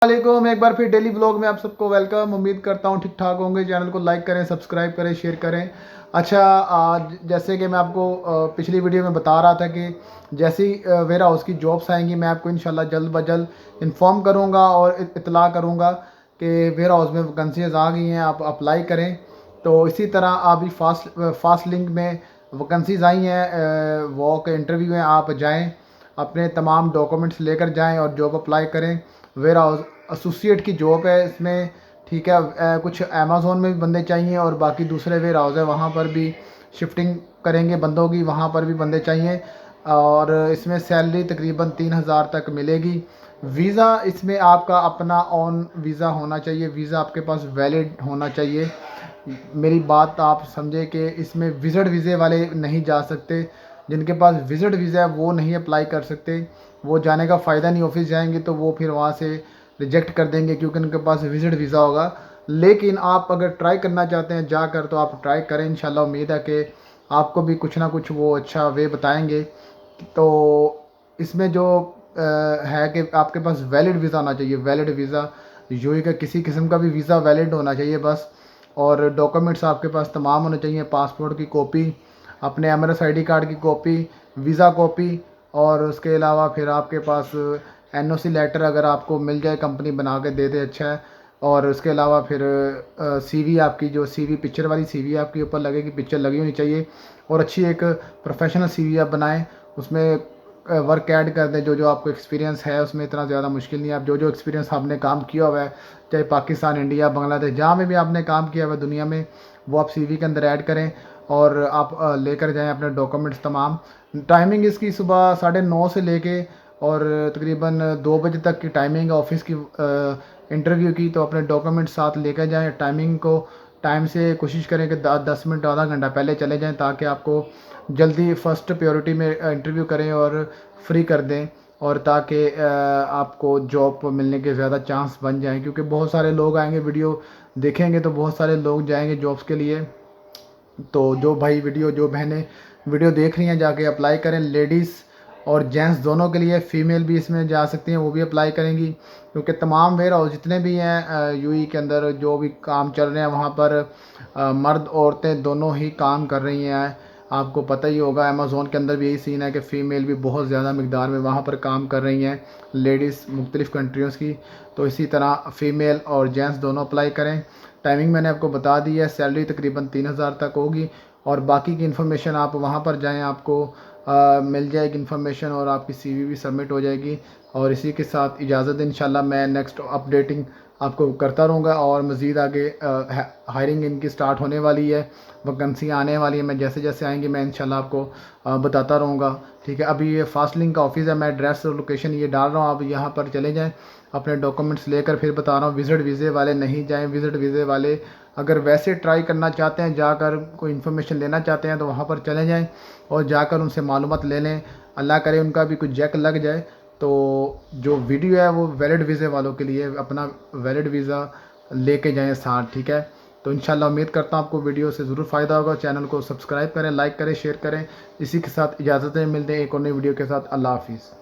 वालेकुम, एक बार फिर डेली व्लॉग में आप सबको वेलकम। उम्मीद करता हूँ ठीक ठाक होंगे। चैनल को लाइक करें, सब्सक्राइब करें, शेयर करें। अच्छा, आज जैसे कि मैं आपको पिछली वीडियो में बता रहा था कि जैसी वेयर हाउस की जॉब्स आएंगी मैं आपको इंशाल्लाह जल्द ब जल्द इन्फॉर्म करूँगा और इतला करूँगा कि वेयर हाउस में वैकेंसीज आ गई हैं, आप अप्लाई करें। तो इसी तरह अभी फास्ट लिंक में वैकेंसीज आई हैं, वॉक इंटरव्यू हैं, आप जाएँ, अपने तमाम डॉक्यूमेंट्स लेकर जाएँ और जॉब अप्लाई करें। वेयर हाउस एसोसिएट की जॉब है इसमें, ठीक है। कुछ अमेज़ोन में भी बंदे चाहिए और बाकी दूसरे वेयर हाउस है वहाँ पर भी शिफ्टिंग करेंगे बंदों की, वहाँ पर भी बंदे चाहिए। और इसमें सैलरी तकरीबन 3,000 तक मिलेगी। वीज़ा इसमें आपका अपना ऑन वीज़ा होना चाहिए, वीज़ा आपके पास वैलिड होना चाहिए। मेरी बात आप समझे कि इसमें विज़िट वीज़े वाले नहीं जा सकते। जिनके पास विज़िट वीज़ा है वो नहीं अप्लाई कर सकते, वो जाने का फ़ायदा नहीं। ऑफिस जाएंगे तो वो फिर वहाँ से रिजेक्ट कर देंगे क्योंकि उनके पास विज़िट वीज़ा होगा। लेकिन आप अगर ट्राई करना चाहते हैं जाकर तो आप ट्राई करें, इंशाल्लाह उम्मीद है कि आपको भी कुछ ना कुछ वो अच्छा वे बताएंगे। तो इसमें जो है कि आपके पास वैलिड वीज़ा होना चाहिए, वैलिड वीज़ा। यूएई का किसी किस्म का भी वीज़ा वैलिड होना चाहिए बस। और डॉक्यूमेंट्स आपके पास तमाम होने चाहिए, पासपोर्ट की कॉपी, अपने एमआरएस आईडी कार्ड की कॉपी, वीज़ा कॉपी। और उसके अलावा फिर आपके पास एनओसी लेटर अगर आपको मिल जाए, कंपनी बना के दे दे, अच्छा है। और उसके अलावा फिर सीवी, आपकी जो सीवी पिक्चर वाली सीवी आपके ऊपर लगेगी, पिक्चर लगी होनी चाहिए। और अच्छी एक प्रोफेशनल सीवी आप बनाएं, उसमें वर्क ऐड कर दें जो जो आपको एक्सपीरियंस है। उसमें इतना ज़्यादा मुश्किल नहीं है, आप जो जो एक्सपीरियंस आपने काम किया हुआ है, चाहे पाकिस्तान, इंडिया, बांग्लादेश, जहाँ में भी आपने काम किया हुआ है दुनिया में, वो आप सीवी के अंदर ऐड करें और आप लेकर जाएं अपने डॉक्यूमेंट्स तमाम। टाइमिंग इसकी सुबह 9:30 से लेके और तकरीबन 2 बजे तक की टाइमिंग है ऑफिस की इंटरव्यू की। तो अपने डॉक्यूमेंट साथ लेकर जाएं। टाइमिंग को टाइम से कोशिश करें कि 10 मिनट आधा घंटा पहले चले जाएं ताकि आपको जल्दी फर्स्ट प्रायोरिटी में इंटरव्यू करें और फ्री कर दें, और ताकि आपको जॉब मिलने के ज़्यादा चांस बन जाएं। क्योंकि बहुत सारे लोग आएंगे, वीडियो देखेंगे तो बहुत सारे लोग जाएंगे जॉब्स के लिए। तो जो भाई जो बहनें वीडियो देख रही हैं जाके अप्लाई करें। लेडीज़ और जेंट्स दोनों के लिए, फ़ीमेल भी इसमें जा सकती हैं, वो भी अप्लाई करेंगी। क्योंकि तमाम वेयर हाउस जितने भी हैं यूएई के अंदर जो भी काम चल रहे हैं वहाँ पर मर्द औरतें दोनों ही काम कर रही हैं। आपको पता ही होगा अमेज़ोन के अंदर भी यही सीन है कि फ़ीमेल भी बहुत ज़्यादा मकदार में वहाँ पर काम कर रही हैं, लेडीज़ मुख्तलिफ़ कंट्रियों की। तो इसी तरह फ़ीमेल और जेंट्स दोनों अप्लाई करें। टाइमिंग मैंने आपको बता दी है, सैलरी तकरीबन 3,000 तक होगी। और बाकी की इन्फॉर्मेशन आप वहाँ पर जाएं, आपको मिल जाएगी इन्फॉर्मेशन और आपकी सीवी भी सबमिट हो जाएगी। और इसी के साथ इजाज़त दें, इंशाल्लाह मैं नेक्स्ट अपडेटिंग आपको करता रहूँगा। और मज़ीद आगे हायरिंग इनकी स्टार्ट होने वाली है, वैकेंसी आने वाली है। मैं जैसे जैसे आएंगी मैं इंशाल्लाह आपको बताता रहूँगा, ठीक है। अभी ये फास्ट लिंक का ऑफिस है, मैं एड्रेस और लोकेशन ये डाल रहा हूँ, आप यहाँ पर चले जाएँ अपने डॉक्यूमेंट्स लेकर। फिर बता रहा हूँ, विज़िट वीज़े वाले नहीं जाएं। विज़िट वीज़े वाले अगर वैसे ट्राई करना चाहते हैं, जाकर कोई इन्फॉर्मेशन लेना चाहते हैं तो वहाँ पर चले जाएं और जाकर उनसे मालूमात ले लें। अल्लाह करे उनका भी कुछ जैक लग जाए। तो जो वीडियो है वो वैलिड वीज़े वालों के लिए, अपना वैलिड वीज़ा लेके जाएं साथ, ठीक है। तो इंशाल्लाह उम्मीद करता हूँ आपको वीडियो से ज़रूर फ़ायदा होगा। चैनल को सब्सक्राइब करें, लाइक करें, शेयर करें। इसी के साथ इजाज़त मिलते हैं एक और नई वीडियो के साथ। अल्लाह हाफिज़।